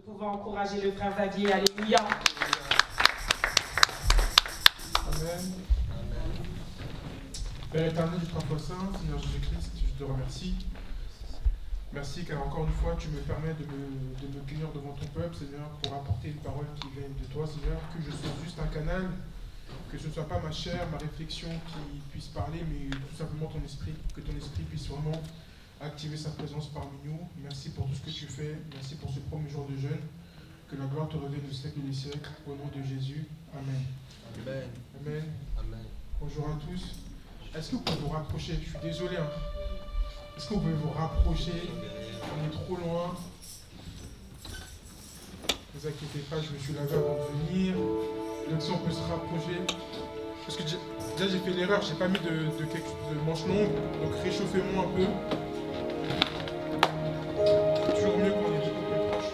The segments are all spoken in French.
pouvons encourager le frère Xavier. Alléluia. Amen. Père éternel du Trois-Fois Saint, Seigneur Jésus-Christ, je te remercie. Merci car encore une fois tu me permets de me cueillir devant ton peuple, Seigneur, pour apporter une parole qui vient de toi, Seigneur, que je sois juste un canal, que ce ne soit pas ma chair, ma réflexion qui puisse parler, mais tout simplement ton esprit, que ton esprit puisse vraiment activer sa présence parmi nous. Merci pour tout ce que tu fais, merci pour ce premier jour de jeûne, que la gloire te revienne du siècle des siècles, au nom de Jésus. Amen. Amen. Amen. Amen. Bonjour à tous. Est-ce que vous pouvez vous rapprocher? Je suis désolé. Est-ce que vous pouvez vous rapprocher? On est trop loin. Ne vous inquiétez pas, je me suis lavé avant de venir. Donc si on peut se rapprocher. Parce que déjà j'ai fait l'erreur, j'ai pas mis de manches longues. Donc réchauffez-moi un peu. C'est toujours mieux quand on est beaucoup plus proche.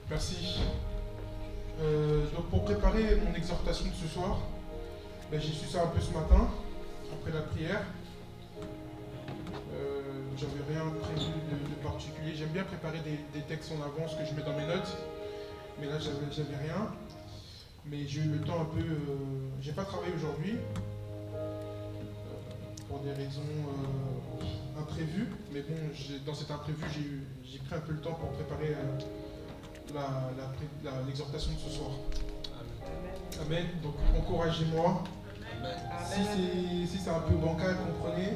Merci. Donc pour préparer mon exhortation de ce soir, j'ai su ça un peu ce matin, après la prière. J'avais rien prévu de particulier. J'aime bien préparer des textes en avance que je mets dans mes notes, mais là j'avais rien. Mais j'ai eu le temps un peu. J'ai pas travaillé aujourd'hui pour des raisons imprévues, mais bon, dans cet imprévu, j'ai pris un peu le temps pour préparer l'exhortation de ce soir. Amen. Donc encouragez-moi. Si c'est un peu bancal, comprenez.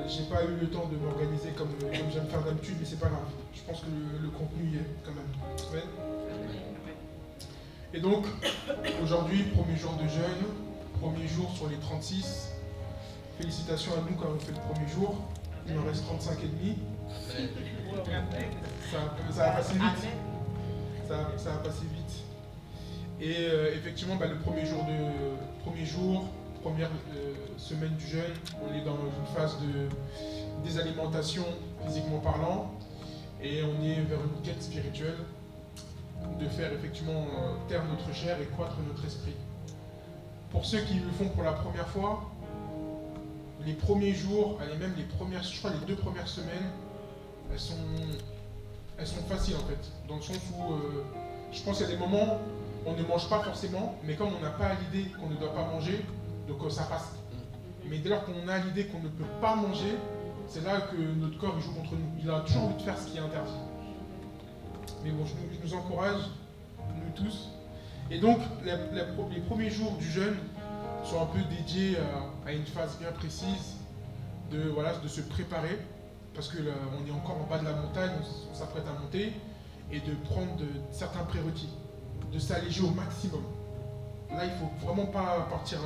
J'ai pas eu le temps de m'organiser comme j'aime faire d'habitude, mais c'est pas grave. Je pense que le contenu y est quand même. Amen. Et donc, aujourd'hui, premier jour de jeûne, premier jour sur les 36. Félicitations à nous quand on fait le premier jour. Il en reste 35 et demi. Ça va passer vite. Ça va passer vite. Et effectivement, le premier jour, première semaine du jeûne, on est dans une phase de désalimentation, physiquement parlant, et on est vers une quête spirituelle, de faire effectivement taire notre chair et croître notre esprit. Pour ceux qui le font pour la première fois, les premiers jours, même je crois les 2 premières semaines, elles sont faciles en fait, dans le sens où je pense qu'il y a des moments où on ne mange pas forcément, mais comme on n'a pas l'idée qu'on ne doit pas manger, donc ça passe. Mais dès lors qu'on a l'idée qu'on ne peut pas manger, c'est là que notre corps joue contre nous. Il a toujours envie de faire ce qui est interdit. Mais bon, je nous encourage, nous tous. Et donc, les premiers jours du jeûne sont un peu dédiés à une phase bien précise de se préparer, parce que là, on est encore en bas de la montagne, on s'apprête à monter, et de prendre certains prérequis, de s'alléger au maximum. Là, il ne faut vraiment pas partir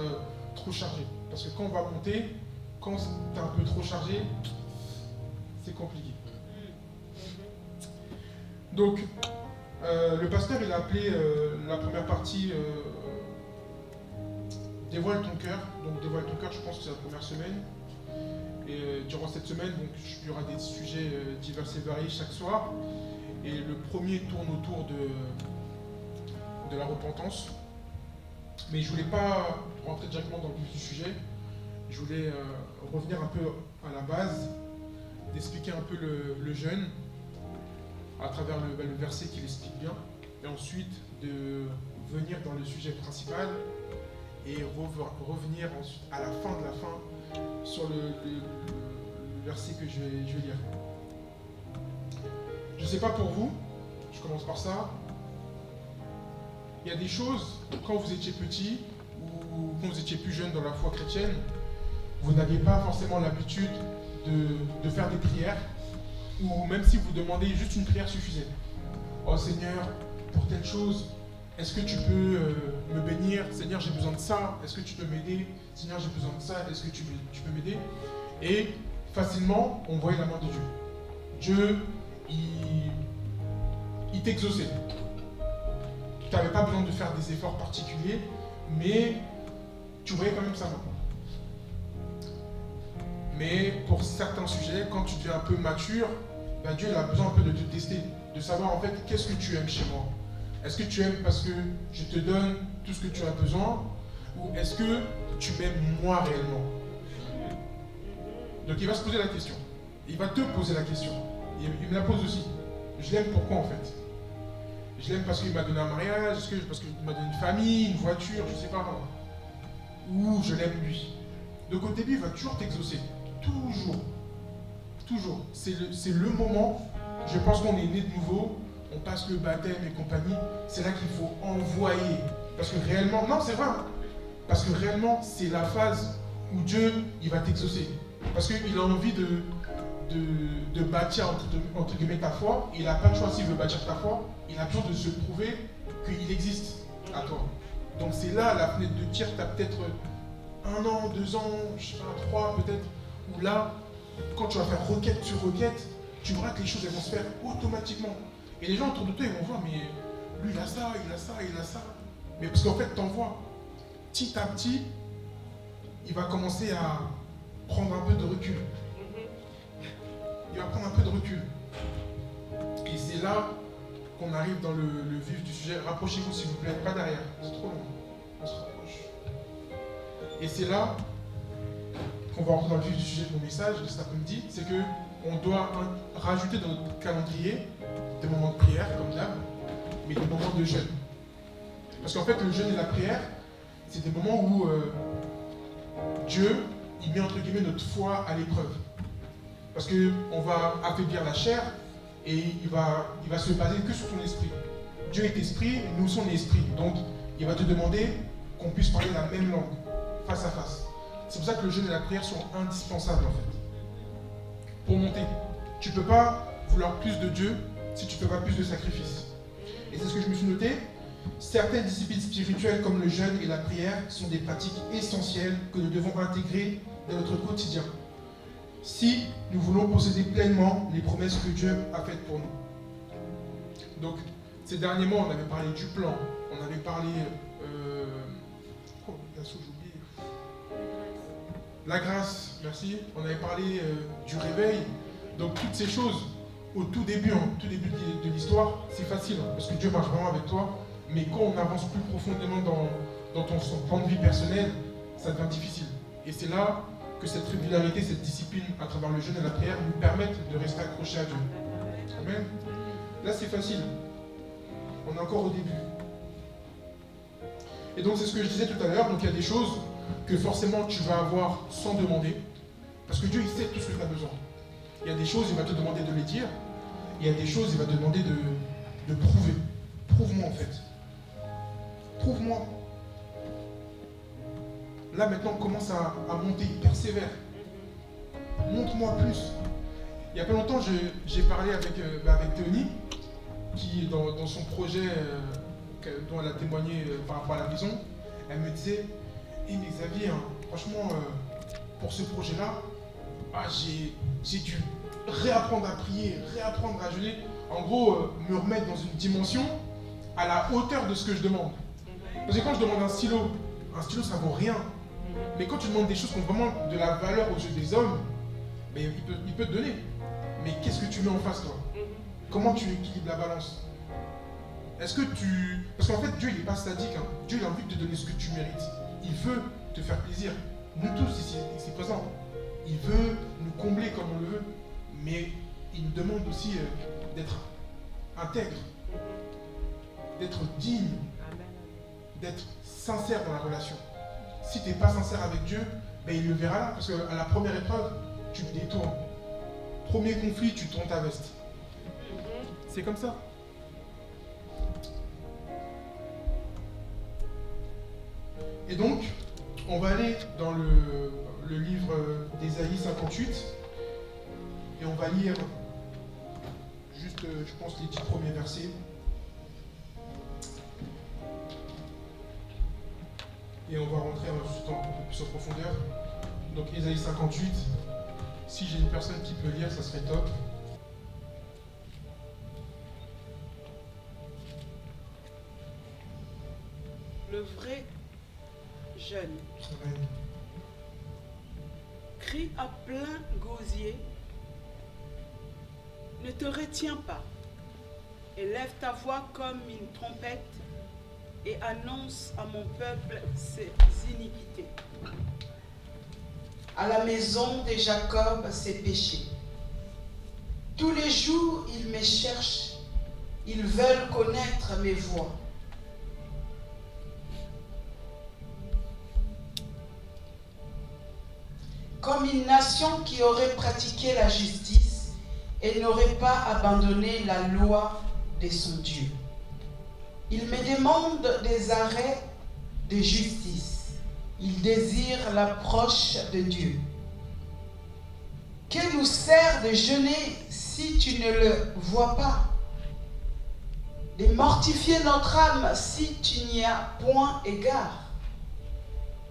trop chargé, parce que quand on va monter, quand tu es un peu trop chargé, c'est compliqué. Donc, le pasteur, il a appelé la première partie Dévoile ton cœur. Donc, Dévoile ton cœur, je pense que c'est la première semaine. Et durant cette semaine, donc, il y aura des sujets divers et variés chaque soir. Et le premier tourne autour de la repentance. Mais je ne voulais pas rentrer directement dans le vif du sujet. Je voulais revenir un peu à la base, d'expliquer un peu le jeûne à travers le verset qui l'explique bien, et ensuite de venir dans le sujet principal et revenir à la fin de la fin sur le verset que je vais lire. Je ne sais pas pour vous, je commence par ça. Il y a des choses, quand vous étiez petit ou quand vous étiez plus jeune dans la foi chrétienne, vous n'aviez pas forcément l'habitude de faire des prières, ou même si vous demandez juste une prière suffisait. Oh Seigneur, pour telle chose, est-ce que tu peux me bénir? Seigneur, j'ai besoin de ça, est-ce que tu peux m'aider? Seigneur, j'ai besoin de ça, est-ce que tu peux m'aider? Et facilement, on voyait la main de Dieu. Dieu, il t'exauçait. Tu n'avais pas besoin de faire des efforts particuliers, mais tu voyais quand même sa main. Mais pour certains sujets, quand tu deviens un peu mature, Dieu il a besoin un peu de te tester. de savoir en fait qu'est-ce que tu aimes chez moi. Est-ce que tu aimes parce que je te donne tout ce que tu as besoin, ou est-ce que tu m'aimes moi réellement? Donc il va se poser la question. Il va te poser la question. Il me la pose aussi. Je l'aime pourquoi en fait? Je l'aime parce qu'il m'a donné un mariage, parce qu'il m'a donné une famille, une voiture, je sais pas. Ou je l'aime lui. Donc au début, il va toujours t'exaucer. Toujours. Toujours. C'est le moment, je pense qu'on est né de nouveau, on passe le baptême et compagnie, c'est là qu'il faut envoyer. Parce que réellement, non c'est vrai, parce que réellement c'est la phase où Dieu, il va t'exaucer. Parce qu'il a envie de bâtir entre guillemets ta foi, il n'a pas de choix s'il veut bâtir ta foi, il a besoin de se prouver qu'il existe à toi. Donc c'est là la fenêtre de tir, tu as peut-être 1 an, 2 ans, je sais pas, 3 peut-être, où là, quand tu vas faire requête sur requête, tu verras que les choses elles vont se faire automatiquement. Et les gens autour de toi ils vont voir, mais lui il a ça, il a ça, il a ça. Mais parce qu'en fait, t'envoies petit à petit, il va commencer à prendre un peu de recul. Il va prendre un peu de recul. Et c'est là qu'on arrive dans le vif du sujet. Rapprochez-vous s'il vous plaît, pas derrière, c'est trop long. On se rapproche. Et c'est là qu'on va rentrer dans le vif du sujet de mon message de cet après-midi, c'est qu'on doit rajouter dans notre calendrier des moments de prière, comme d'hab, mais des moments de jeûne. Parce qu'en fait, le jeûne et la prière, c'est des moments où Dieu, il met entre guillemets notre foi à l'épreuve. Parce qu'on va affaiblir la chair et il va se baser que sur ton esprit. Dieu est esprit, nous sommes esprit. Donc, il va te demander qu'on puisse parler la même langue, face à face. C'est pour ça que le jeûne et la prière sont indispensables en fait. Pour monter. Tu ne peux pas vouloir plus de Dieu si tu ne fais pas plus de sacrifices. Et c'est ce que je me suis noté. Certaines disciplines spirituelles comme le jeûne et la prière sont des pratiques essentielles que nous devons intégrer dans notre quotidien. Si nous voulons posséder pleinement les promesses que Dieu a faites pour nous. Donc, ces derniers mois, on avait parlé du plan, on avait parlé... j'ai oublié. La grâce, merci. On avait parlé du réveil. Donc, toutes ces choses, au tout début de l'histoire, c'est facile, parce que Dieu marche vraiment avec toi. Mais quand on avance plus profondément dans ton plan de vie personnel, ça devient difficile. Et c'est là que cette régularité, cette discipline à travers le jeûne et la prière nous permettent de rester accrochés à Dieu. Amen. Là, c'est facile. On est encore au début. Et donc, c'est ce que je disais tout à l'heure. Donc, il y a des choses que forcément tu vas avoir sans demander. Parce que Dieu, il sait tout ce que tu as besoin. Il y a des choses, il va te demander de les dire. Il y a des choses, il va te demander de prouver. Prouve-moi en fait. Prouve-moi. Là maintenant, on commence à monter, persévère. Montre-moi plus. Il n'y a pas longtemps, j'ai parlé avec Théonie, qui dans son projet dont elle a témoigné par rapport à la maison, elle me disait, mais Xavier, franchement, pour ce projet-là, j'ai dû réapprendre à prier, réapprendre à jeûner. En gros, me remettre dans une dimension à la hauteur de ce que je demande. Parce que quand je demande un stylo ça vaut rien. Mais quand tu demandes des choses qui ont vraiment de la valeur aux yeux des hommes, mais il peut te donner. Mais qu'est-ce que tu mets en face toi? Comment tu équilibres la balance? Est-ce que tu... Parce qu'en fait, Dieu, il n'est pas sadique. Hein. Dieu, il a envie de te donner ce que tu mérites. Il veut te faire plaisir. Nous tous ici présents. Il veut nous combler comme on le veut. Mais il nous demande aussi d'être intègre, d'être digne, d'être sincère dans la relation. Si tu n'es pas sincère avec Dieu, ben il le verra là, parce qu'à la première épreuve, tu te détournes. Premier conflit, tu tournes ta veste. C'est comme ça. Et donc, on va aller dans le livre d'Ésaïe 58, et on va lire juste, je pense, les 10 premiers versets. Et on va rentrer ensuite un peu plus en profondeur. Donc Ésaïe 58, si j'ai une personne qui peut lire, ça serait top. Le vrai jeune crie à plein gosier, ne te retiens pas, Élève ta voix comme une trompette et annonce à mon peuple ses iniquités. À la maison de Jacob ses péchés. Tous les jours, ils me cherchent. Ils veulent connaître mes voies. Comme une nation qui aurait pratiqué la justice et n'aurait pas abandonné la loi de son Dieu. Ils me demandent des arrêts de justice. Ils désirent l'approche de Dieu. Que nous sert de jeûner si tu ne le vois pas? De mortifier notre âme si tu n'y as point égard.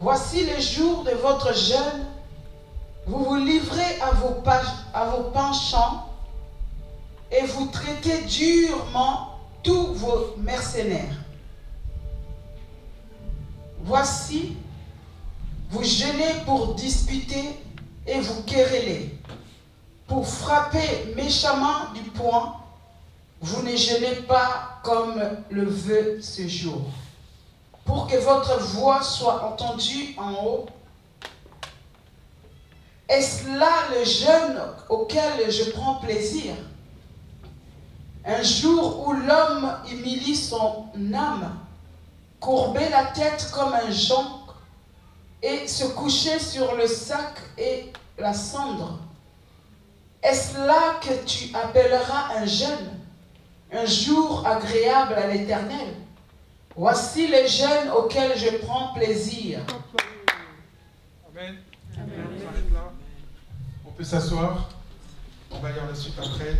Voici le jour de votre jeûne. Vous vous livrez à vos penchants et vous traitez durement tous vos mercenaires. Voici, vous jeûnez pour disputer et vous querellez, pour frapper méchamment du poing. Vous ne jeûnez pas comme le veut ce jour, pour que votre voix soit entendue en haut. Est-ce là le jeûne auquel je prends plaisir? Un jour où l'homme humilie son âme, courber la tête comme un jonc et se coucher sur le sac et la cendre. Est-ce là que tu appelleras un jeûne, un jour agréable à l'Éternel? Voici le jeûne auquel je prends plaisir. Amen. On peut s'asseoir. On va lire la suite après.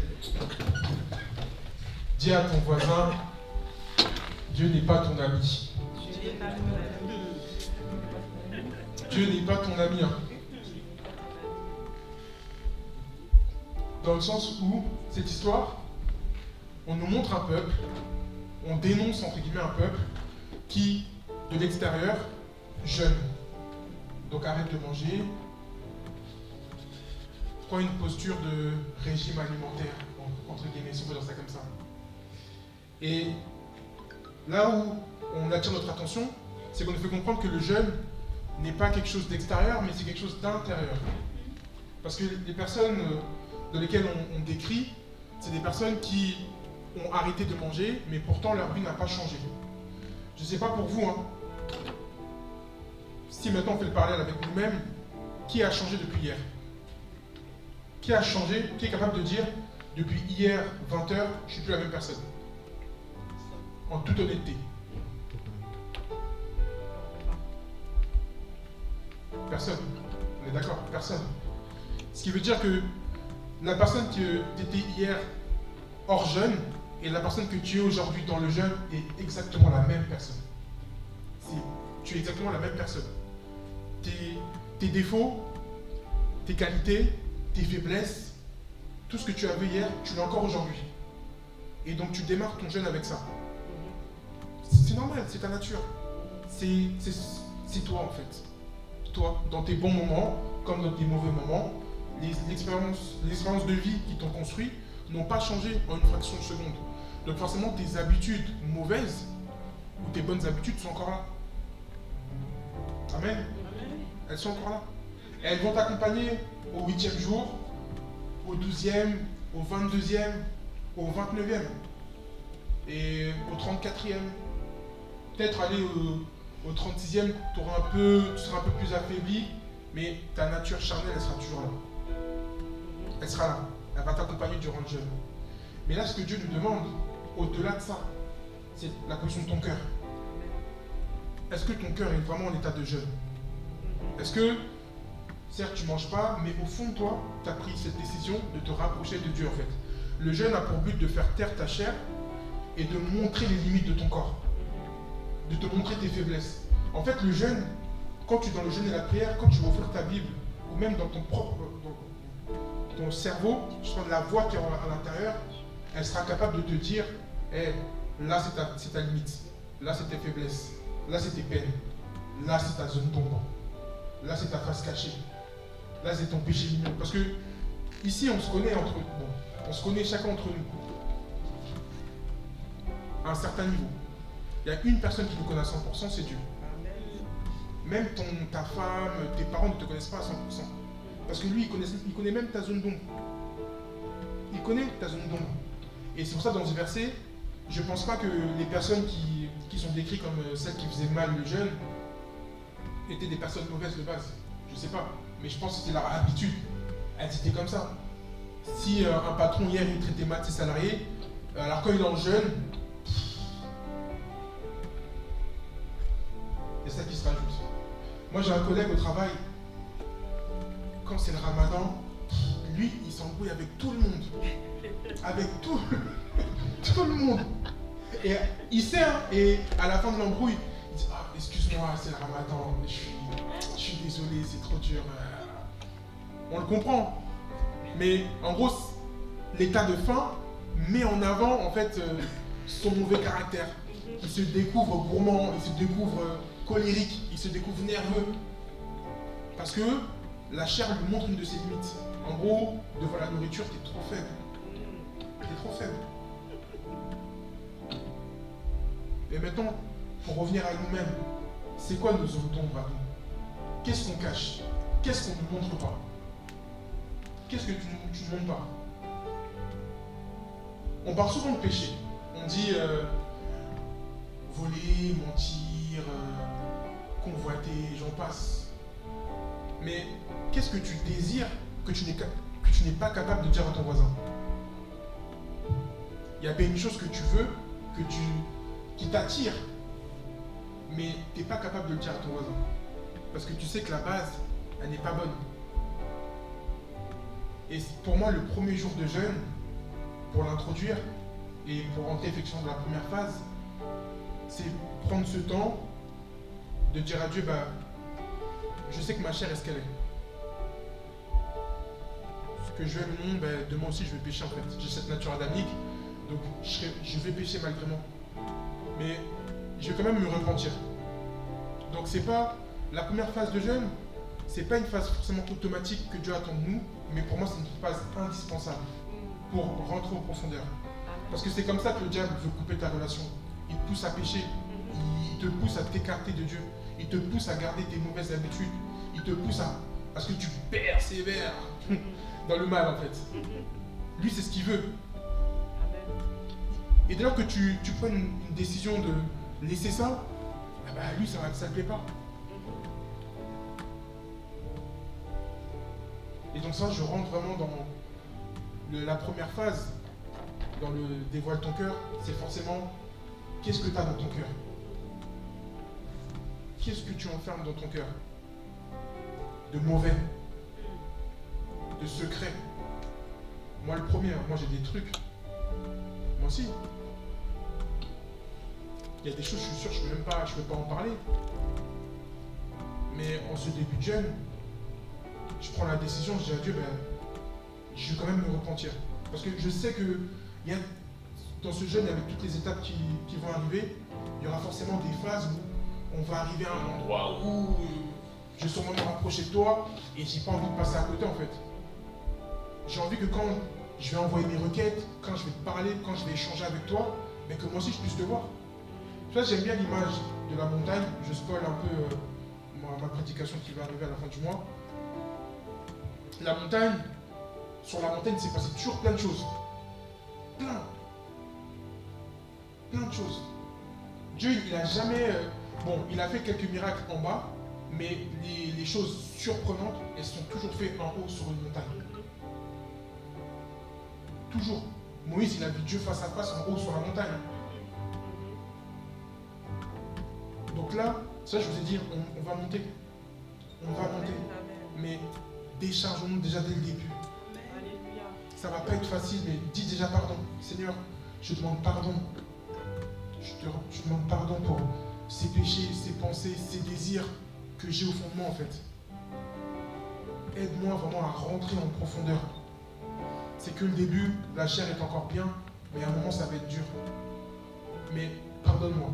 Dis à ton voisin, Dieu n'est pas ton ami. Dieu n'est pas ton ami. Dans le sens où, cette histoire, on nous montre un peuple, on dénonce entre guillemets un peuple qui, de l'extérieur, jeûne. Donc arrête de manger, prends une posture de régime alimentaire, entre guillemets, si on peut dire ça comme ça. Et là où on attire notre attention, c'est qu'on nous fait comprendre que le jeûne n'est pas quelque chose d'extérieur, mais c'est quelque chose d'intérieur. Parce que les personnes dans lesquelles on décrit, c'est des personnes qui ont arrêté de manger, mais pourtant leur vie n'a pas changé. Je ne sais pas pour vous, si maintenant on fait le parallèle avec nous-mêmes, qui a changé depuis hier? Qui a changé? Qui est capable de dire, depuis hier, 20h, je ne suis plus la même personne? En toute honnêteté. Personne. On est d'accord? Personne. Ce qui veut dire que la personne que tu étais hier hors jeûne et la personne que tu es aujourd'hui dans le jeûne est exactement la même personne. Tu es exactement la même personne. Tes défauts, tes qualités, tes faiblesses, tout ce que tu avais hier, tu l'as encore aujourd'hui. Et donc tu démarres ton jeûne avec ça. C'est normal, c'est ta nature. C'est toi en fait. Toi, dans tes bons moments, comme dans tes mauvais moments, les expériences de vie qui t'ont construit n'ont pas changé en une fraction de seconde. Donc forcément, tes habitudes mauvaises ou tes bonnes habitudes sont encore là. Amen. Elles sont encore là. Et elles vont t'accompagner au 8e jour, au 12e, au 22e, au 29e et au 34e. Peut-être aller au 36e, tu seras un peu plus affaibli, mais ta nature charnelle, elle sera toujours là. Elle sera là. Elle va t'accompagner durant le jeûne. Mais là, ce que Dieu nous demande, au-delà de ça, c'est la position de ton cœur. Est-ce que ton cœur est vraiment en état de jeûne? Est-ce que, certes, tu ne manges pas, mais au fond de toi, tu as pris cette décision de te rapprocher de Dieu, en fait. Le jeûne a pour but de faire taire ta chair et de montrer les limites de ton corps, de te montrer tes faiblesses. En fait, le jeûne, quand tu es dans le jeûne et la prière, quand tu vas ouvrir ta Bible, ou même dans ton ton cerveau, je pense la voix qui est à l'intérieur, elle sera capable de te dire, hey, là c'est ta limite, là c'est tes faiblesses, là c'est tes peines, là c'est ta zone d'ombre, là c'est ta face cachée, là c'est ton péché mignon. Parce que ici on se connaît on se connaît chacun entre nous. à un certain niveau. Il y a une personne qui nous connaît à 100%, c'est Dieu. Même ta femme, tes parents ne te connaissent pas à 100%. Parce que lui, il connaît même ta zone d'ombre. Il connaît ta zone d'ombre. Et c'est pour ça, dans ce verset, je ne pense pas que les personnes qui sont décrites comme celles qui faisaient mal le jeûne étaient des personnes mauvaises de base. Je ne sais pas. Mais je pense que c'était leur habitude. Elles étaient comme ça. Si un patron hier, il traitait mal ses salariés, alors quand il est en jeûne, c'est ça qui se rajoute. Moi, j'ai un collègue au travail, quand c'est le ramadan, lui, il s'embrouille avec tout le monde. Avec tout le monde. Et il sait, hein, et à la fin de l'embrouille, il dit « Ah, excuse-moi, c'est le ramadan, je suis désolé, c'est trop dur. » On le comprend. Mais en gros, l'état de faim met en avant, en fait, son mauvais caractère. Il se découvre gourmand, il se découvre colérique, il se découvre nerveux. Parce que la chair lui montre une de ses limites. En gros, devant la nourriture, t'es trop faible. T'es trop faible. Et maintenant, pour revenir à nous-mêmes, c'est quoi nos zones d'ombre à nous? Qu'est-ce qu'on cache? Qu'est-ce qu'on ne montre pas? Qu'est-ce que tu ne montres pas? On parle souvent de péché. On dit voler, mentir, convoiter, j'en passe. Mais qu'est-ce que tu désires que tu n'es pas capable de dire à ton voisin? Il y a bien une chose que tu veux, qui t'attire, mais tu n'es pas capable de le dire à ton voisin. Parce que tu sais que la base, elle n'est pas bonne. Et pour moi, le premier jour de jeûne, pour l'introduire et pour rentrer effectivement dans la première phase, c'est prendre ce temps de dire à Dieu, je sais que ma chair est ce qu'elle est. Que je jeûne ou non, demain aussi je vais pécher en fait. J'ai cette nature adamique, donc je vais pécher malgré moi. Mais je vais quand même me repentir. Donc c'est pas la première phase de jeûne, c'est pas une phase forcément automatique que Dieu attend de nous, mais pour moi c'est une phase indispensable pour rentrer en profondeur. Parce que c'est comme ça que le diable veut couper ta relation. Il te pousse à pécher, il te pousse à t'écarter de Dieu, il te pousse à garder tes mauvaises habitudes, il te pousse à ce que tu persévères dans le mal en fait. Lui c'est ce qu'il veut. Et dès lors que tu prends une décision de laisser ça, lui ça ne plaît pas. Et donc ça, je rentre vraiment dans la première phase, dans le dévoile ton cœur, c'est forcément qu'est-ce que tu as dans ton cœur? Qu'est-ce que tu enfermes dans ton cœur? De mauvais, de secret. Moi le premier, moi j'ai des trucs. Moi aussi. Il y a des choses, je suis sûr, je ne peux pas en parler. Mais en ce début de jeûne, je prends la décision, je dis à Dieu, je vais quand même me repentir. Parce que je sais que dans ce jeûne, avec toutes les étapes qui vont arriver, il y aura forcément des phases où on va arriver à un endroit où je vais sûrement me rapprocher de toi et j'ai pas envie de passer à côté en fait. J'ai envie que quand je vais envoyer mes requêtes, quand je vais te parler, quand je vais échanger avec toi, que moi aussi je puisse te voir. Tu vois, j'aime bien l'image de la montagne, je spoil un peu ma prédication qui va arriver à la fin du mois. La montagne, sur la montagne, il s'est passé toujours plein de choses. Plein de choses. Dieu, il a jamais... il a fait quelques miracles en bas, mais les choses surprenantes, elles sont toujours faites en haut sur une montagne. Toujours. Moïse, il a vu Dieu face à face en haut sur la montagne. Donc là, ça je vous ai dit, on va monter. On va monter. Mais déchargeons-nous déjà dès le début. Ça va pas être facile, mais dis déjà pardon. Seigneur, je demande pardon. Je demande pardon pour ces péchés, ces pensées, ces désirs que j'ai au fond de moi en fait. Aide-moi vraiment à rentrer en profondeur. C'est que le début, la chair est encore bien, mais à un moment ça va être dur. Mais pardonne-moi.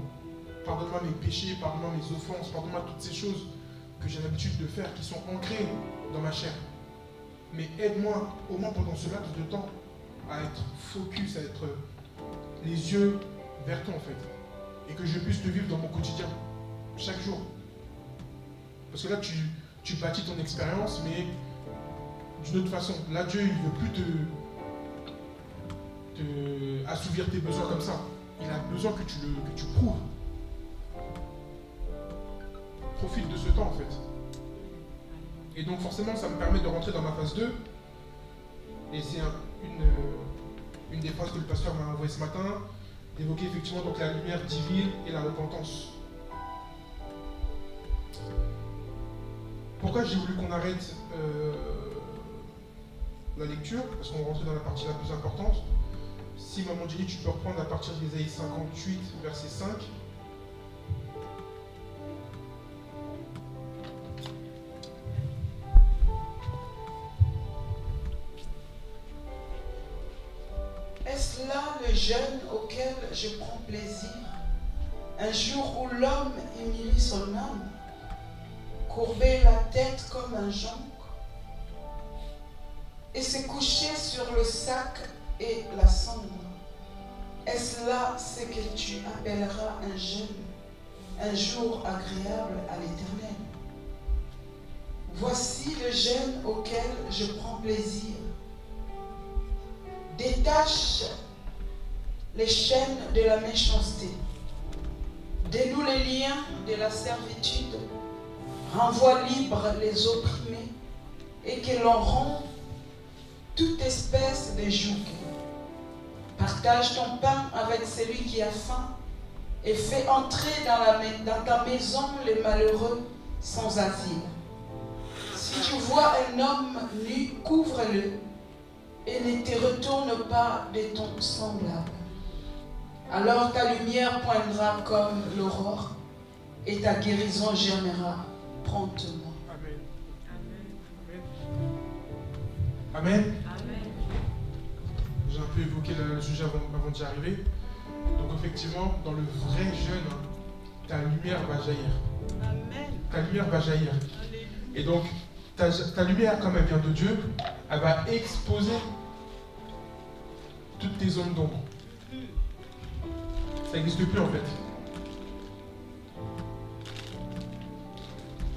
Pardonne-moi mes péchés, pardonne-moi mes offenses, pardonne-moi toutes ces choses que j'ai l'habitude de faire, qui sont ancrées dans ma chair. Mais aide-moi, au moins pendant ce laps de temps, à être focus, à être les yeux vers toi en fait. Et que je puisse te vivre dans mon quotidien, chaque jour. Parce que là, tu bâtis ton expérience, mais d'une autre façon. Là, Dieu, il ne veut plus te assouvir tes besoins comme ça. Il a besoin que tu prouves. Profite de ce temps, en fait. Et donc, forcément, ça me permet de rentrer dans ma phase 2. Et c'est une des phrases que le pasteur m'a envoyée ce matin, d'évoquer effectivement donc la lumière divine et la repentance. Pourquoi j'ai voulu qu'on arrête la lecture? Parce qu'on rentrait dans la partie la plus importante. Si Maman Jenny, tu peux reprendre à partir d'Ésaïe 58, verset 5. Est-ce là le jeûne auquel je prends plaisir? Un jour où l'homme humilie son âme, courber la tête comme un jonc, et se coucher sur le sac et la cendre. Est-ce là ce que tu appelleras un jeûne, un jour agréable à l'Éternel? Voici le jeûne auquel je prends plaisir. Détache les chaînes de la méchanceté, dénoue les liens de la servitude, renvoie libres les opprimés, et que l'on rend toute espèce de joug. Partage ton pain avec celui qui a faim, et fais entrer dans ta maison les malheureux sans asile. Si tu vois un homme nu, couvre-le, et ne te retourne pas de ton semblable. Alors ta lumière poindra comme l'aurore, et ta guérison germera promptement. Amen. Amen. Amen. J'ai un peu évoqué le sujet avant d'y arriver. Donc effectivement, dans le vrai jeûne, ta lumière va jaillir. Amen. Ta lumière va jaillir. Et donc, ta lumière, comme elle vient de Dieu, elle va exposer toutes tes zones d'ombre. Ça n'existe plus en fait.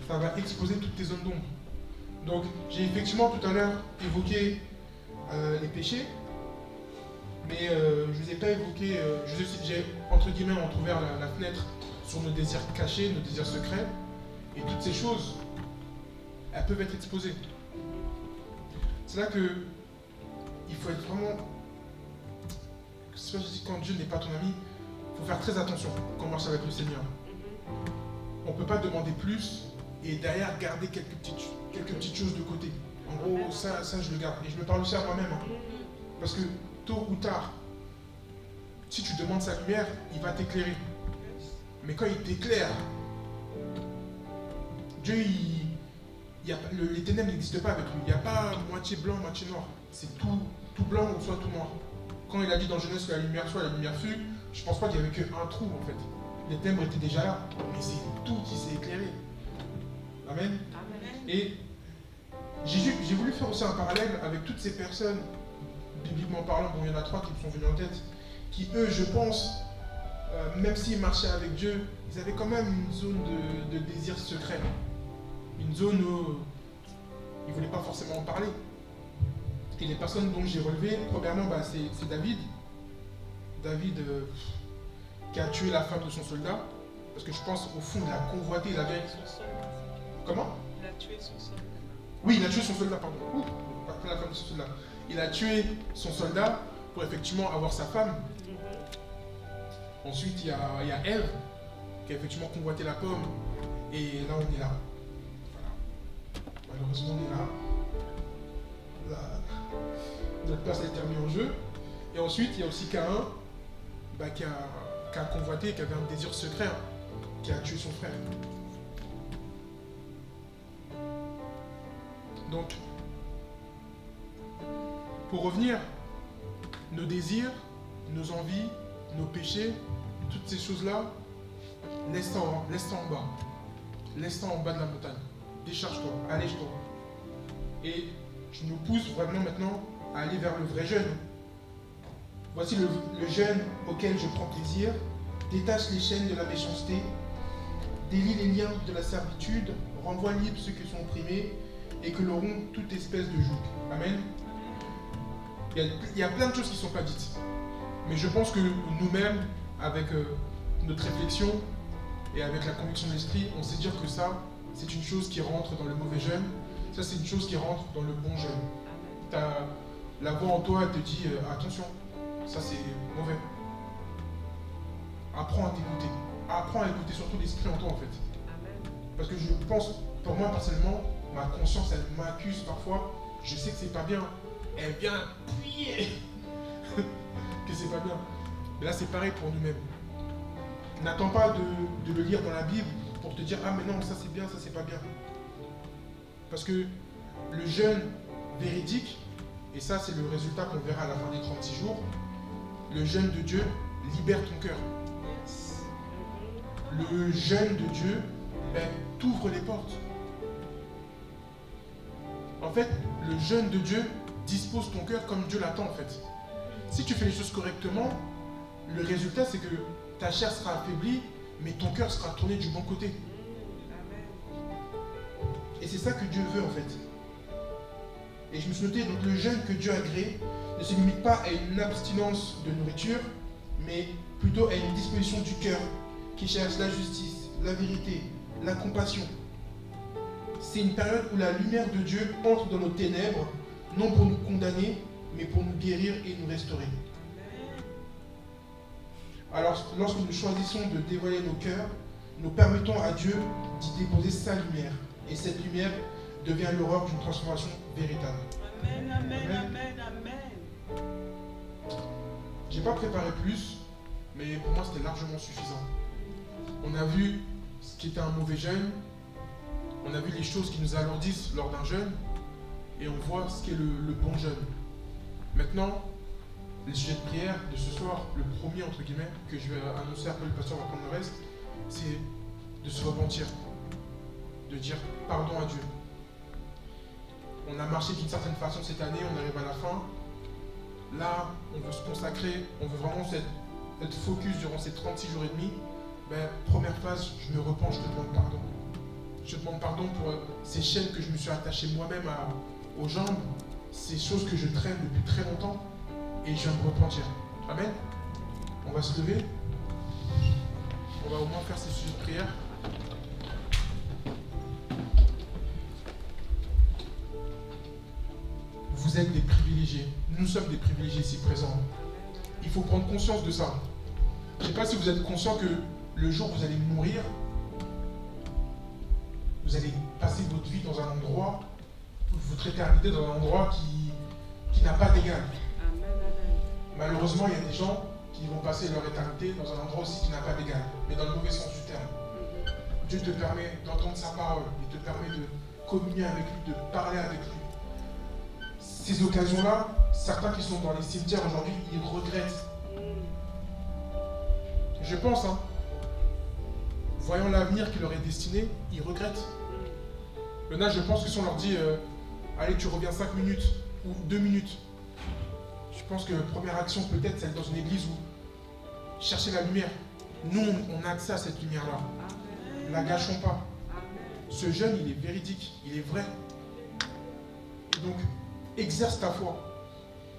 Ça va exposer toutes tes zones d'ombre. Donc, j'ai effectivement tout à l'heure évoqué les péchés, mais je ne vous ai pas évoqué, j'ai entre guillemets entrouvert la fenêtre sur nos désirs cachés, nos désirs secrets, et toutes ces choses, elles peuvent être exposées. C'est là que il faut être vraiment, je dis quand Dieu n'est pas ton ami, il faut faire très attention quand on marche avec le Seigneur. On ne peut pas demander plus et derrière garder quelques petites choses de côté. En gros, ça je le garde. Et je me parle aussi à moi-même. Parce que tôt ou tard, si tu demandes sa lumière, il va t'éclairer. Mais quand il t'éclaire, Dieu, les ténèbres n'existent pas avec lui. Il n'y a pas moitié blanc, moitié noir. C'est tout blanc ou soit tout noir. Quand il a dit dans Genèse que la lumière soit, la lumière fut, je ne pense pas qu'il n'y avait qu'un trou en fait. Les ténèbres étaient déjà là, mais c'est tout qui s'est éclairé. Amen. Amen. Et j'ai voulu faire aussi un parallèle avec toutes ces personnes, bibliquement parlant, bon il y en a 3 qui me sont venus en tête, qui eux, je pense, même s'ils marchaient avec Dieu, ils avaient quand même une zone de désir secret. Une zone où ils ne voulaient pas forcément en parler. Et les personnes dont j'ai relevé, premièrement, c'est David. David qui a tué la femme de son soldat. Parce que je pense, au fond, il a convoité, il avait... Comment? Il a tué son soldat. Oui, il a tué son soldat, pardon. Pas la femme de son soldat. Il a tué son soldat pour effectivement avoir sa femme. Ensuite, il y a Ève qui a effectivement convoité la pomme. Et là, on est là. Voilà. Malheureusement, on est là. Notre place a été remise en jeu. Et ensuite, il y a aussi Caïn qui a convoité, qui avait un désir secret, qui a tué son frère. Donc, pour revenir, nos désirs, nos envies, nos péchés, toutes ces choses-là, laisse-toi en bas. Laisse-toi en bas de la montagne. Décharge-toi, allège-toi. Et je nous pousse vraiment maintenant à aller vers le vrai jeûne. Voici le jeûne auquel je prends plaisir. Détache les chaînes de la méchanceté, délie les liens de la servitude, renvoie libres ceux qui sont opprimés et que l'on rompt toute espèce de joug. Amen. Il y a plein de choses qui ne sont pas dites. Mais je pense que nous-mêmes, avec notre réflexion et avec la conviction de l'esprit, on sait dire que ça, c'est une chose qui rentre dans le mauvais jeûne. Ça, c'est une chose qui rentre dans le bon jeûne. La voix en toi, elle te dit attention, ça c'est mauvais. Apprends à t'écouter. Apprends à écouter surtout l'esprit en toi en fait. Parce que je pense, pour moi personnellement, ma conscience, elle m'accuse parfois. Je sais que c'est pas bien. Elle vient appuyer que c'est pas bien. Mais là, c'est pareil pour nous-mêmes. N'attends pas de le lire dans la Bible pour te dire ah mais non, ça c'est bien, ça c'est pas bien. Parce que le jeûne véridique, et ça c'est le résultat qu'on verra à la fin des 36 jours, le jeûne de Dieu libère ton cœur. Le jeûne de Dieu t'ouvre les portes. En fait, le jeûne de Dieu dispose ton cœur comme Dieu l'attend en fait. Si tu fais les choses correctement, le résultat c'est que ta chair sera affaiblie, mais ton cœur sera tourné du bon côté. Et c'est ça que Dieu veut en fait. Et je me suis noté, donc le jeûne que Dieu a créé ne se limite pas à une abstinence de nourriture, mais plutôt à une disposition du cœur qui cherche la justice, la vérité, la compassion. C'est une période où la lumière de Dieu entre dans nos ténèbres, non pour nous condamner, mais pour nous guérir et nous restaurer. Alors, lorsque nous choisissons de dévoiler nos cœurs, nous permettons à Dieu d'y déposer sa lumière. Et cette lumière devient l'aurore d'une transformation véritable. Amen, amen, amen, amen. J'ai pas préparé plus, mais pour moi c'était largement suffisant. On a vu ce qui était un mauvais jeûne, on a vu les choses qui nous alourdissent lors d'un jeûne, et on voit ce qu'est le bon jeûne. Maintenant, les sujets de prière de ce soir, le premier entre guillemets, que je vais annoncer après, le pasteur va prendre le reste, c'est de se repentir, de dire pardon à Dieu. On a marché d'une certaine façon cette année, on arrive à la fin. Là, on veut se consacrer, on veut vraiment être focus durant ces 36 jours et demi. Première phase, je me repens, je te demande pardon. Je te demande pardon pour ces chaînes que je me suis attaché moi-même aux jambes, ces choses que je traîne depuis très longtemps, et je viens me repentir. Amen. On va se lever. On va au moins faire ces sujets de prière. Vous êtes des privilégiés. Nous sommes des privilégiés ici présents. Il faut prendre conscience de ça. Je ne sais pas si vous êtes conscient que le jour où vous allez mourir, vous allez passer votre vie dans un endroit, votre éternité dans un endroit qui n'a pas d'égal. Malheureusement, il y a des gens qui vont passer leur éternité dans un endroit aussi qui n'a pas d'égal, mais dans le mauvais sens du terme. Dieu te permet d'entendre sa parole, il te permet de communier avec lui, de parler avec lui. Ces occasions-là, certains qui sont dans les cimetières aujourd'hui, ils regrettent. Je pense, voyant l'avenir qui leur est destiné, ils regrettent. Maintenant, je pense que si on leur dit allez, tu reviens 5 minutes ou 2 minutes, je pense que la première action peut-être, c'est dans une église où chercher la lumière. Nous, on a accès à cette lumière-là. Ne la gâchons pas. Ce jeûne, il est véridique, il est vrai. Et donc, exerce ta foi.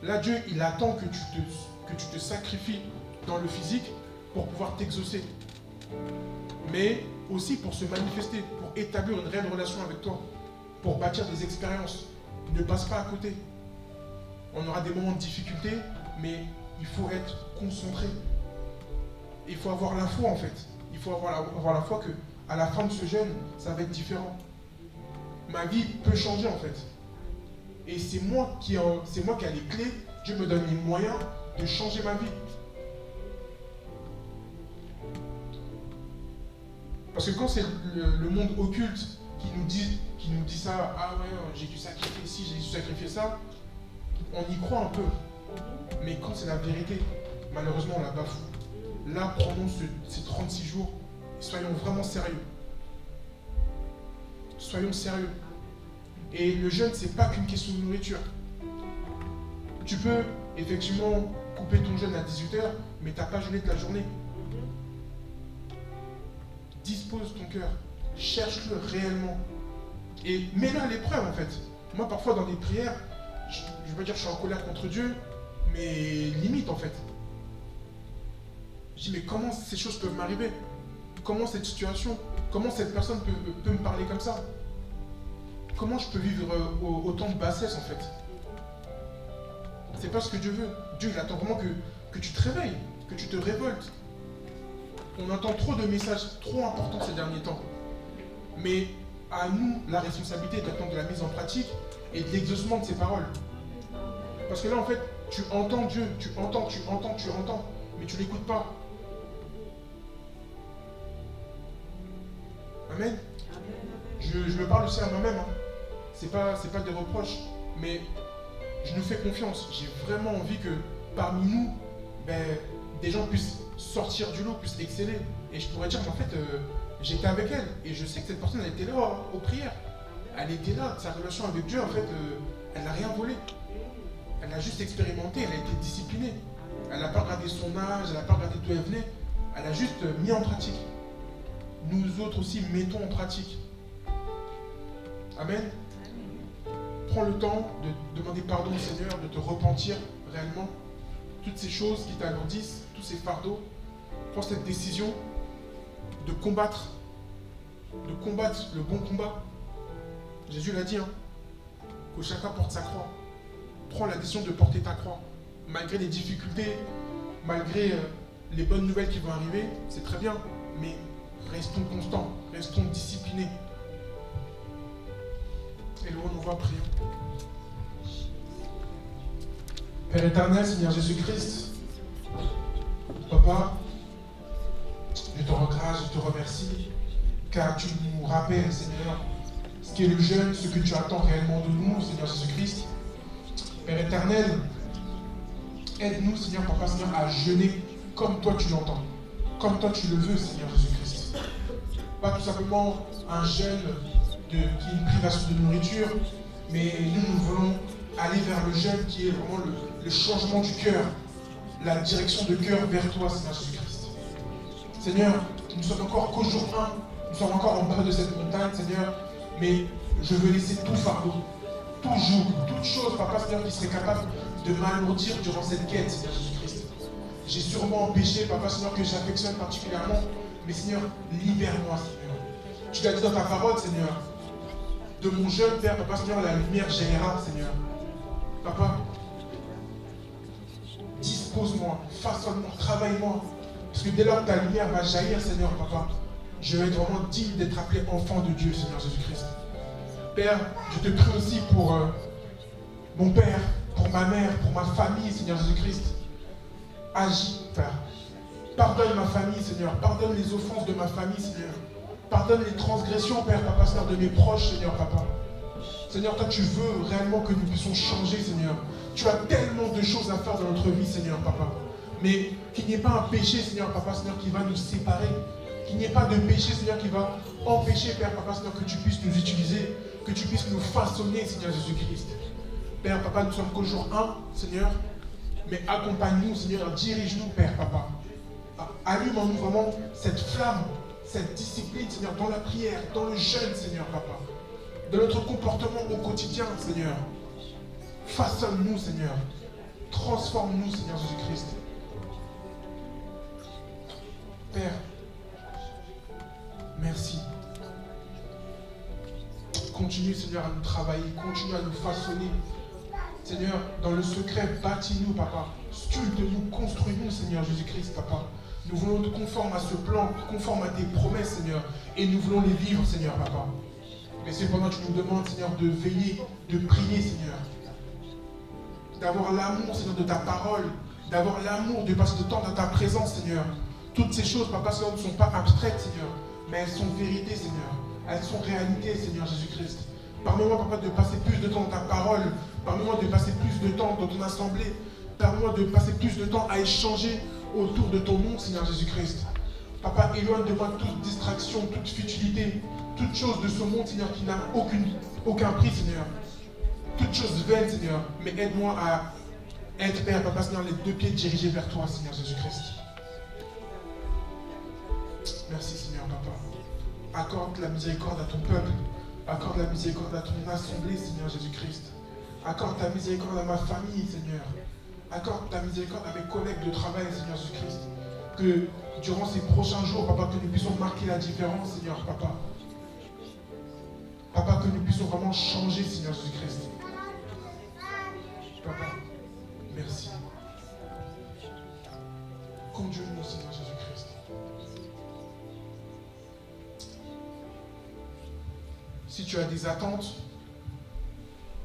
Là, Dieu, il attend que tu te sacrifies dans le physique pour pouvoir t'exaucer. Mais aussi pour se manifester, pour établir une réelle relation avec toi, pour bâtir des expériences. Ne passe pas à côté. On aura des moments de difficulté, mais il faut être concentré. Il faut avoir la foi en fait. Il faut avoir la foi qu'à la fin de ce jeûne, ça va être différent. Ma vie peut changer en fait. Et c'est moi qui ai les clés. Dieu me donne les moyens de changer ma vie. Parce que quand c'est le monde occulte qui nous dit ça, ah ouais, j'ai dû sacrifier ci, j'ai dû sacrifier ça, on y croit un peu. Mais quand c'est la vérité, malheureusement on la bafoue. Là, prenons ces 36 jours et soyons vraiment sérieux. Soyons sérieux. Et le jeûne, c'est pas qu'une question de nourriture. Tu peux effectivement coupé ton jeûne à 18h, mais tu n'as pas jeûné de la journée. Dispose ton cœur, cherche-le réellement et mets-le à l'épreuve en fait. Moi parfois dans des prières, je ne veux pas dire que je suis en colère contre Dieu, mais limite en fait. Je dis mais comment ces choses peuvent m'arriver? Comment cette situation, comment cette personne peut me parler comme ça? Comment je peux vivre autant de bassesse en fait? C'est pas ce que Dieu veut. Dieu il attend vraiment que tu te réveilles, que tu te révoltes. On entend trop de messages trop importants ces derniers temps. Mais à nous, la responsabilité d'attendre de la mise en pratique et de l'exaucement de ces paroles. Parce que là, en fait, tu entends Dieu, tu entends, mais tu ne l'écoutes pas. Amen. Je me parle aussi à moi-même. Hein. C'est pas des reproches, mais je nous fais confiance. J'ai vraiment envie que parmi nous, des gens puissent sortir du lot, puissent exceller. Et je pourrais dire qu'en fait, j'étais avec elle. Et je sais que cette personne, elle était là aux prières. Elle était là. Sa relation avec Dieu, en fait, elle n'a rien volé. Elle a juste expérimenté, elle a été disciplinée. Elle n'a pas regardé son âge, elle n'a pas regardé d'où elle venait. Elle a juste mis en pratique. Nous autres aussi, mettons en pratique. Amen. Prends le temps de demander pardon au Seigneur, de te repentir réellement. Toutes ces choses qui t'alourdissent, tous ces fardeaux. Prends cette décision de combattre le bon combat. Jésus l'a dit, hein, que chacun porte sa croix. Prends la décision de porter ta croix. Malgré les difficultés, malgré les bonnes nouvelles qui vont arriver, c'est très bien, mais restons constants, restons disciplinés. Et nous on va prier. Père éternel, Seigneur Jésus-Christ, Papa, je te rends grâce, je te remercie, car tu nous rappelles, Seigneur, ce qu'est le jeûne, ce que tu attends réellement de nous, Seigneur Jésus-Christ. Père éternel, aide-nous, Seigneur, Papa, Seigneur, à jeûner comme toi tu l'entends, comme toi tu le veux, Seigneur Jésus-Christ. Pas tout simplement un jeûne qui est une privation de nourriture, mais nous voulons aller vers le jeûne qui est vraiment le changement du cœur, la direction de cœur vers toi, Seigneur Jésus-Christ. Seigneur, nous sommes encore qu'au jour 1, nous sommes encore en bas de cette montagne, Seigneur, mais je veux laisser tout fardeau, tout joug, toute chose, Papa, Seigneur, qui serait capable de m'alourdir durant cette quête, Seigneur Jésus-Christ. J'ai sûrement péché, Papa, Seigneur, que j'affectionne particulièrement, mais Seigneur, libère-moi, Seigneur. Tu l'as dit dans ta parole, Seigneur. De mon jeune Père, Papa, Seigneur, la lumière jaillira, Seigneur. Papa, dispose-moi, façonne-moi, travaille-moi. Parce que dès lors que ta lumière va jaillir, Seigneur, Papa, je vais être vraiment digne d'être appelé enfant de Dieu, Seigneur Jésus-Christ. Père, je te prie aussi pour mon Père, pour ma mère, pour ma famille, Seigneur Jésus-Christ. Agis, Père. Pardonne ma famille, Seigneur. Pardonne les offenses de ma famille, Seigneur. Pardonne les transgressions, Père, Papa, Seigneur, de mes proches, Seigneur, Papa. Seigneur, toi, tu veux réellement que nous puissions changer, Seigneur. Tu as tellement de choses à faire dans notre vie, Seigneur, Papa. Mais qu'il n'y ait pas un péché, Seigneur, Papa, Seigneur, qui va nous séparer. Qu'il n'y ait pas de péché, Seigneur, qui va empêcher, Père, Papa, Seigneur, que tu puisses nous utiliser, que tu puisses nous façonner, Seigneur Jésus-Christ. Père, Papa, nous sommes qu'au jour 1, Seigneur, mais accompagne-nous, Seigneur, dirige-nous, Père, Papa. Allume en nous vraiment cette flamme, cette discipline, Seigneur, dans la prière, dans le jeûne, Seigneur, Papa. Dans notre comportement au quotidien, Seigneur. Façonne-nous, Seigneur. Transforme-nous, Seigneur Jésus-Christ. Père, merci. Continue, Seigneur, à nous travailler, continue à nous façonner. Seigneur, dans le secret, bâtis-nous, Papa. Sculpte-nous, construis-nous, Seigneur Jésus-Christ, Papa. Nous voulons être conformes à ce plan, conformes à tes promesses, Seigneur. Et nous voulons les vivre, Seigneur, Papa. Mais cependant, tu nous demandes, Seigneur, de veiller, de prier, Seigneur. D'avoir l'amour, Seigneur, de ta parole. D'avoir l'amour de passer de temps dans ta présence, Seigneur. Toutes ces choses, Papa, Seigneur, ne sont pas abstraites, Seigneur. Mais elles sont vérité, Seigneur. Elles sont réalité, Seigneur Jésus-Christ. Permets-moi, Papa, de passer plus de temps dans ta parole. Permets-moi de passer plus de temps dans ton assemblée. Permets-moi de passer plus de temps à échanger autour de ton nom, Seigneur Jésus-Christ. Papa, éloigne de moi toute distraction, toute futilité, toute chose de ce monde, Seigneur, qui n'a aucun prix, Seigneur. Toute chose vaine, Seigneur. Mais aide-moi Aide, Père, Papa Seigneur, les deux pieds dirigés vers toi, Seigneur Jésus-Christ. Merci, Seigneur, Papa. Accorde la miséricorde à ton peuple. Accorde la miséricorde à ton assemblée, Seigneur Jésus-Christ. Accorde ta miséricorde à ma famille, Seigneur. Accorde ta miséricorde à mes collègues de travail, Seigneur Jésus-Christ. Que durant ces prochains jours, Papa, que nous puissions marquer la différence, Seigneur, Papa. Papa, que nous puissions vraiment changer, Seigneur Jésus-Christ. Papa, merci. Conduis-nous, Seigneur Jésus-Christ. Si tu as des attentes,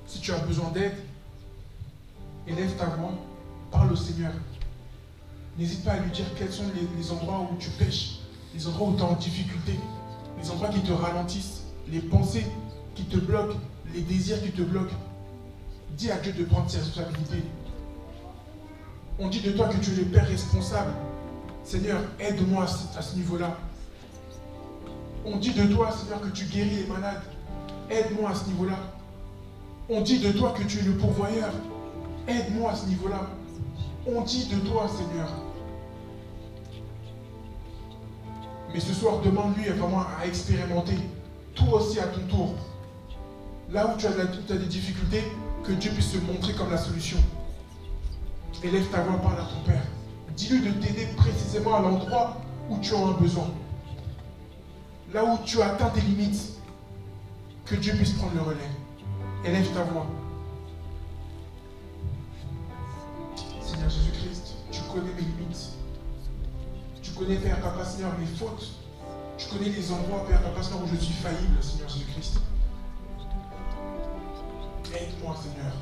si tu as besoin d'aide, élève ta voix, parle au Seigneur. N'hésite pas à lui dire quels sont les endroits où tu pêches, les endroits où tu es en difficulté, les endroits qui te ralentissent, les pensées qui te bloquent, les désirs qui te bloquent. Dis à Dieu de prendre ses responsabilités. On dit de toi que tu es le Père responsable. Seigneur, aide-moi à ce niveau-là. On dit de toi, Seigneur, que tu guéris les malades. Aide-moi à ce niveau-là. On dit de toi que tu es le pourvoyeur. Aide-moi à ce niveau-là. On dit de toi, Seigneur. Mais ce soir, demande-lui vraiment à expérimenter. Toi aussi à ton tour. Là où tu as des difficultés, que Dieu puisse se montrer comme la solution. Élève ta voix, parle à ton Père. Dis-lui de t'aider précisément à l'endroit où tu as un besoin. Là où tu as atteint tes limites, que Dieu puisse prendre le relais. Élève ta voix. Seigneur Jésus-Christ, tu connais mes limites. Tu connais, Père, Papa, Seigneur, mes fautes. Tu connais les endroits, Père, Papa, Seigneur, où je suis faillible, Seigneur Jésus-Christ. Aide-moi, Seigneur.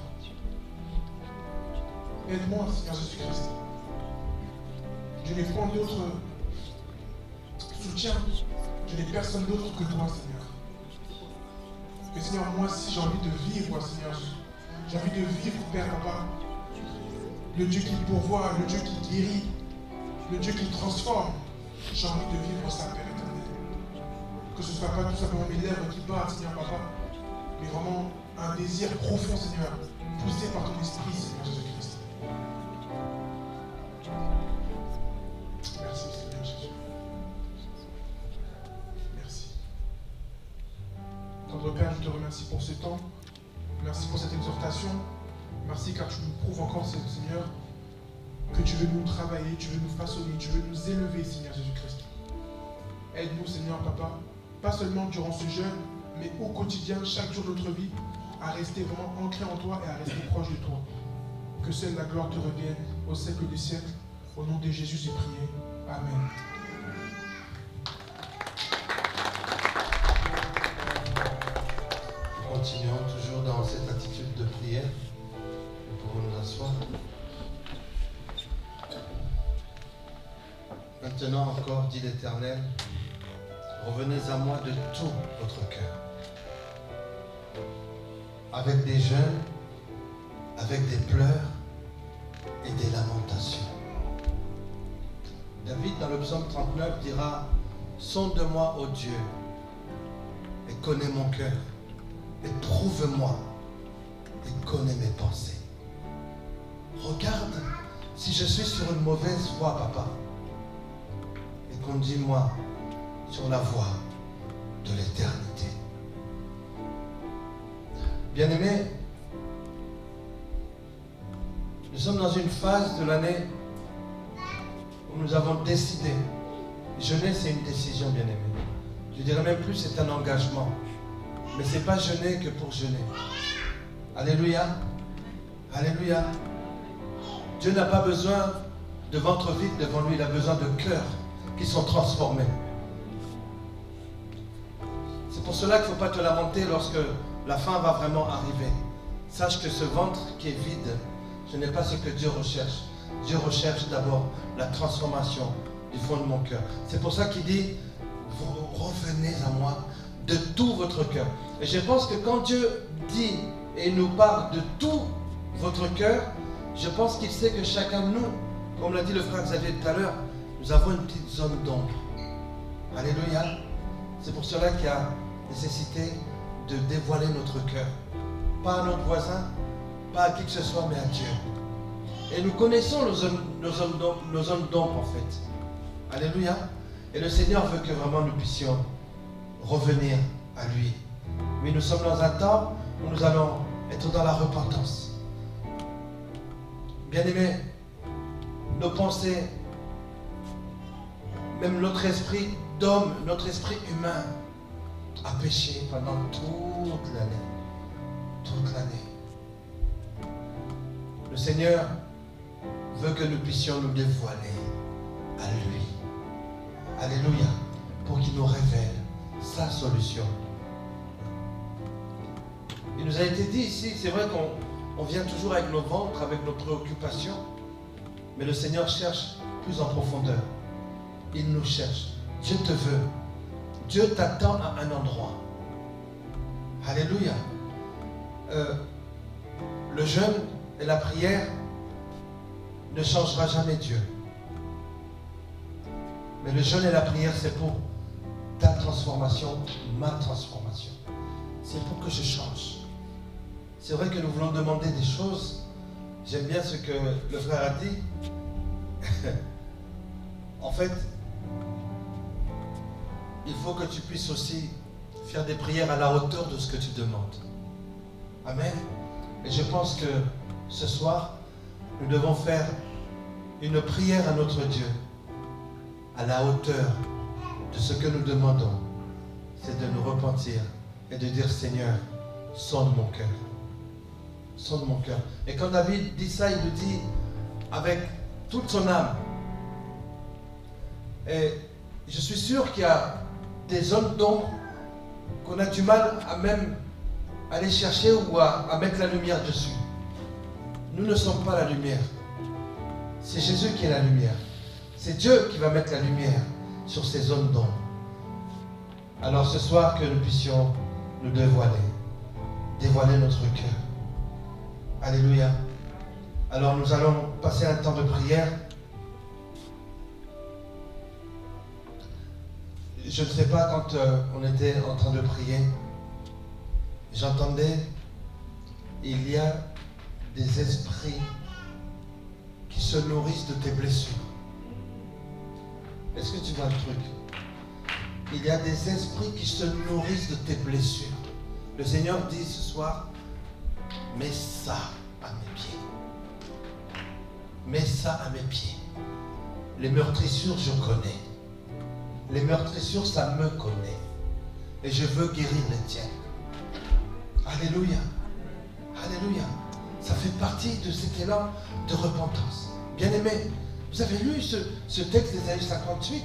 Aide-moi, Seigneur Jésus-Christ. Je n'ai point d'autre soutien. Je n'ai personne d'autre que toi, Seigneur. Mais Seigneur, moi aussi, j'ai envie de vivre, Seigneur. J'ai envie de vivre, Père, Papa. Le Dieu qui pourvoit, le Dieu qui guérit, le Dieu qui transforme. J'ai envie de vivre ça, Père éternel. Que ce ne soit pas tout simplement mes lèvres qui parlent, Seigneur, Papa, mais vraiment un désir profond, Seigneur, poussé par ton esprit, Seigneur Jésus-Christ. Merci, Seigneur Jésus. Merci. Tendre Père, je te remercie pour ce temps. Merci pour cette exhortation. Merci car tu nous prouves encore, Seigneur, que tu veux nous travailler, tu veux nous façonner, tu veux nous élever, Seigneur Jésus-Christ. Aide-nous, Seigneur, Papa, pas seulement durant ce jeûne, mais au quotidien, chaque jour de notre vie, à rester vraiment ancré en toi et à rester proche de toi. Que seule la gloire te revienne au siècle des siècles. Au nom de Jésus, j'ai prié. Amen. Continuons toujours dans cette attitude de prière. Nous pouvons nous asseoir. Maintenant encore, dit l'Éternel, revenez à moi de tout votre cœur. Avec des jeûnes, avec des pleurs et des lamentations. David, dans le psaume 39, dira, sonde-moi, ô Dieu, et connais mon cœur, et prouve-moi, et connais mes pensées. Regarde si je suis sur une mauvaise voie, papa, et conduis-moi sur la voie de l'éternité. Bien-aimés, nous sommes dans une phase de l'année où nous avons décidé. Jeûner, c'est une décision, bien-aimés. Je dirais même plus, c'est un engagement. Mais ce n'est pas jeûner que pour jeûner. Alléluia. Alléluia. Dieu n'a pas besoin de ventre vide devant lui, il a besoin de cœurs qui sont transformés. C'est pour cela qu'il ne faut pas te lamenter lorsque la fin va vraiment arriver. Sache que ce ventre qui est vide, ce n'est pas ce que Dieu recherche. Dieu recherche d'abord la transformation du fond de mon cœur. C'est pour ça qu'il dit, vous revenez à moi de tout votre cœur. Et je pense que quand Dieu dit et nous parle de tout votre cœur, je pense qu'il sait que chacun de nous, comme l'a dit le frère Xavier tout à l'heure, nous avons une petite zone d'ombre. Alléluia. C'est pour cela qu'il y a nécessité de dévoiler notre cœur. Pas à notre voisin, pas à qui que ce soit, mais à Dieu. Et nous connaissons nos zones d'ombre en fait. Alléluia. Et le Seigneur veut que vraiment nous puissions revenir à lui. Mais nous sommes dans un temps où nous allons être dans la repentance. Bien-aimés, nos pensées, même notre esprit d'homme, notre esprit humain a péché pendant toute l'année. Toute l'année. Le Seigneur veut que nous puissions nous dévoiler à lui. Alléluia. Pour qu'il nous révèle sa solution. Il nous a été dit ici, c'est vrai qu'on vient toujours avec nos ventres, avec nos préoccupations, mais le Seigneur cherche plus en profondeur. Il nous cherche. Dieu te veut. Dieu t'attend à un endroit. Alléluia. Le jeûne et la prière ne changera jamais Dieu. Mais le jeûne et la prière, c'est pour ta transformation, ma transformation. C'est pour que je change. C'est vrai que nous voulons demander des choses. J'aime bien ce que le frère a dit. En fait, il faut que tu puisses aussi faire des prières à la hauteur de ce que tu demandes. Amen. Et je pense que ce soir, nous devons faire une prière à notre Dieu à la hauteur de ce que nous demandons. C'est de nous repentir et de dire Seigneur, sonde mon cœur. Sonde mon cœur. Et quand David dit ça, il le dit avec toute son âme. Et je suis sûr qu'il y a des zones d'ombre qu'on a du mal à même aller chercher ou à mettre la lumière dessus. Nous ne sommes pas la lumière. C'est Jésus qui est la lumière. C'est Dieu qui va mettre la lumière sur ces zones d'ombre. Alors ce soir, que nous puissions nous dévoiler notre cœur. Alléluia. Alors nous allons passer un temps de prière. Je ne sais pas, quand on était en train de prier, j'entendais, il y a des esprits qui se nourrissent de tes blessures. Est-ce que tu vois le truc? Il y a des esprits qui se nourrissent de tes blessures. Le Seigneur dit ce soir, mets ça à mes pieds. Mets ça à mes pieds. Les meurtrissures, je connais. Les meurtrissures, ça me connaît. Et je veux guérir les tiennes. Alléluia. Alléluia. Ça fait partie de cet élan de repentance. Bien-aimés, vous avez lu ce texte d'Ésaïe 58?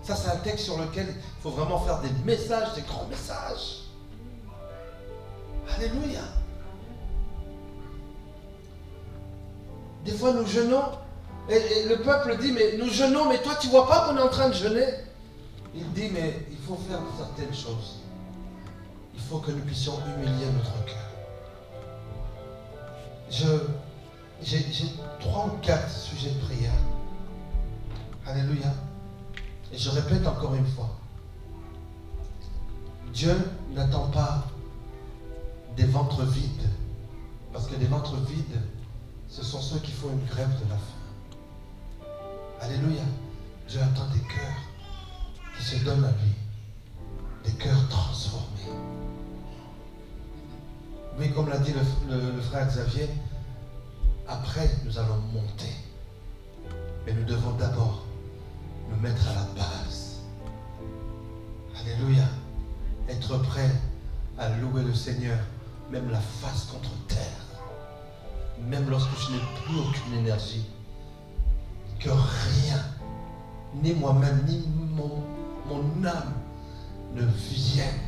Ça, c'est un texte sur lequel il faut vraiment faire des messages, des grands messages. Alléluia. Des fois, nous jeûnons et le peuple dit, mais nous jeûnons, mais toi, tu ne vois pas qu'on est en train de jeûner? Il dit, mais il faut faire certaines choses. Il faut que nous puissions humilier notre cœur. J'ai 3 ou 4 sujets de prière. Alléluia. Et je répète encore une fois. Dieu n'attend pas des ventres vides. Parce que des ventres vides, ce sont ceux qui font une grève de la faim. Alléluia. Dieu attend des cœurs qui se donnent à lui. Des cœurs transformés. Oui, comme l'a dit le frère Xavier, après nous allons monter. Mais nous devons d'abord nous mettre à la base. Alléluia. Être prêt à louer le Seigneur, même la face contre terre. Même lorsque je n'ai plus aucune énergie. Que rien, ni moi-même, ni mon âme ne vienne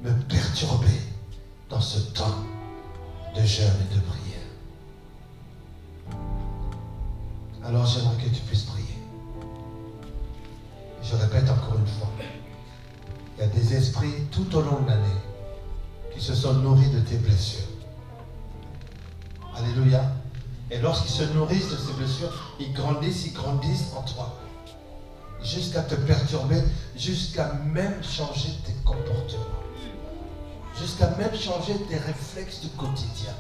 me perturber dans ce temps de jeûne et de prière. Alors j'aimerais que tu puisses prier. Je répète encore une fois. Il y a des esprits tout au long de l'année qui se sont nourris de tes blessures. Alléluia. Et lorsqu'ils se nourrissent de ces blessures, ils grandissent en toi. Jusqu'à te perturber, jusqu'à même changer tes comportements. Jusqu'à même changer tes réflexes du quotidien.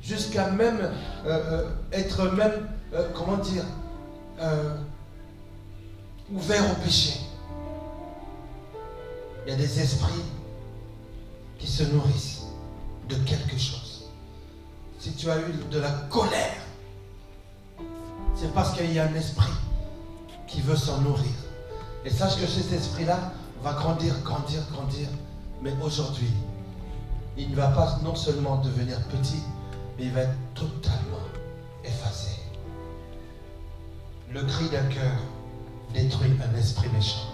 jusqu'à même être même, comment dire, ouvert au péché. Il y a des esprits qui se nourrissent de quelque chose. Si tu as eu de la colère, c'est parce qu'il y a un esprit qui veut s'en nourrir. Et sache que cet esprit-là va grandir, grandir, grandir. Mais aujourd'hui, il ne va pas non seulement devenir petit, mais il va être totalement effacé. Le cri d'un cœur détruit un esprit méchant.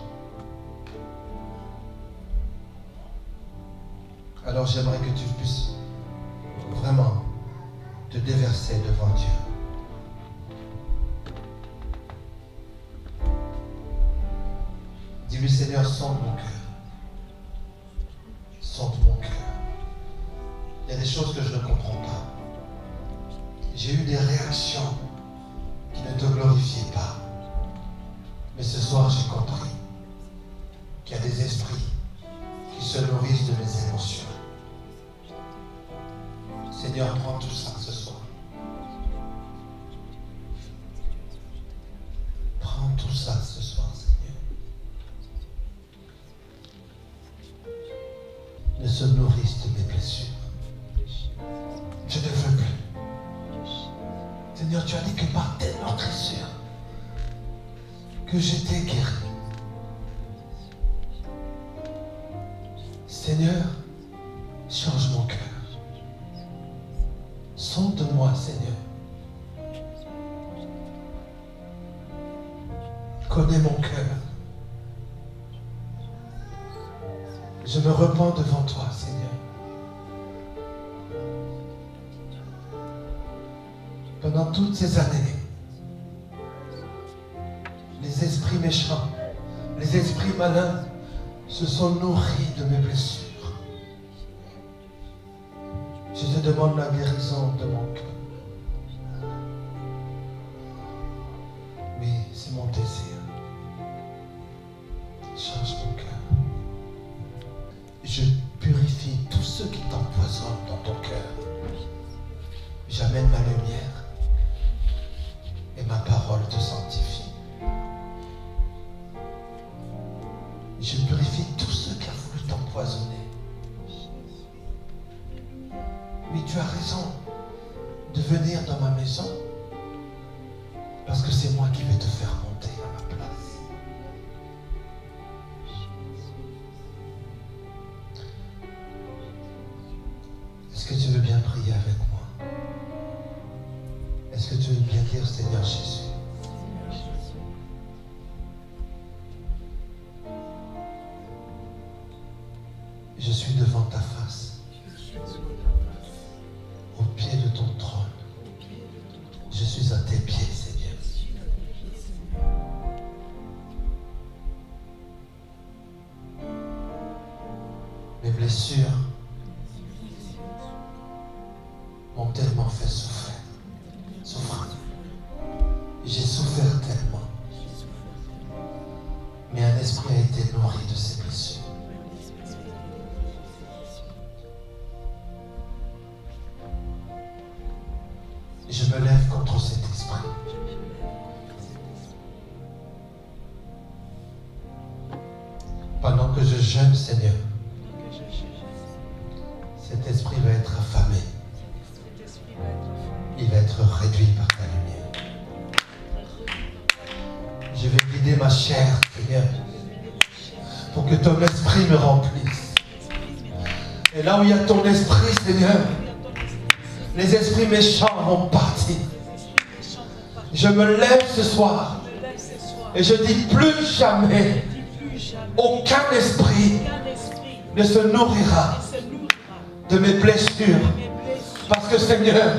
Alors j'aimerais que tu puisses vraiment te déverser devant Dieu. Dis-lui, Seigneur, sonde mon cœur. Sonde mon cœur. Il y a des choses que je ne comprends pas. J'ai eu des réactions qui ne te glorifiaient pas. Mais ce soir, j'ai compris qu'il y a des esprits qui se nourrissent de mes émotions. Seigneur, prends tout ça ce soir. Prends tout ça ce soir, Seigneur. Ne se nourrissent de mes blessures. Je ne veux plus. Seigneur, tu as dit que par tes meurtrissures, que j'étais guéri. Seigneur, change mon cœur. Sonde-moi, Seigneur. Connais mon cœur. Je me repens devant toi, Seigneur. Pendant toutes ces années, les esprits méchants, les esprits malins se sont nourris de mes blessures. Je te demande la guérison de mon cœur. Oui, c'est mon désir. Change mon cœur. Je purifie tous ceux qui t'empoisonnent dans ton cœur. J'amène ma lumière et ma parole te sanctifie. Je purifie tous ceux qui ont voulu t'empoisonner. Oui, tu as raison de venir dans ma maison parce que c'est moi qui vais te faire monter à ma place. Est-ce que tu veux bien prier avec moi? Est-ce que tu veux bien dire Seigneur Jésus? Je suis devant ta face. Au pied de ton trône. Je suis à tes pieds, Seigneur. Mes blessures m'ont tellement fait souffrir. J'ai souffert tellement. Mais un esprit a été nourri de ces blessures. Je me lève contre cet esprit. Pendant que je jeûne, Seigneur, cet esprit va être affamé. Il va être réduit par ta lumière. Je vais vider ma chair, Seigneur, pour que ton esprit me remplisse. Et là où il y a ton esprit, Seigneur, les esprits méchants vont partir. Je me lève ce soir et je dis plus jamais aucun esprit ne se nourrira de mes blessures. Parce que Seigneur,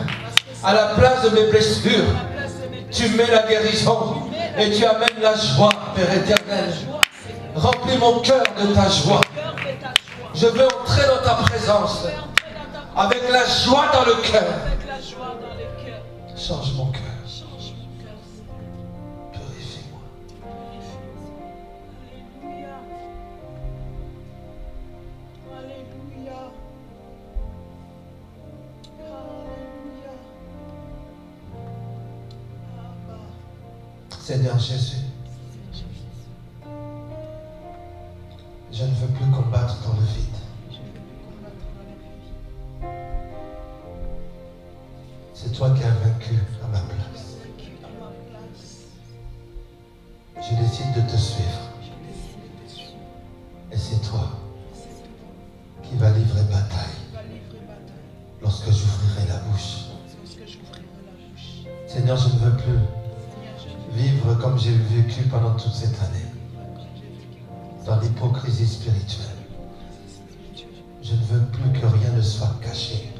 à la place de mes blessures, tu mets la guérison et tu amènes la joie, Père éternel. Remplis mon cœur de ta joie. Je veux entrer dans ta présence avec la joie dans le cœur. Change mon cœur. Purifie-moi. Alléluia. Alléluia. Seigneur Jésus, je ne veux plus combattre dans le vide. C'est toi qui as vaincu à ma place. Je décide de te suivre. Et c'est toi qui vas livrer bataille lorsque j'ouvrirai la bouche. Seigneur, je ne veux plus vivre comme j'ai vécu pendant toute cette année, dans l'hypocrisie spirituelle. Je ne veux plus que rien ne soit caché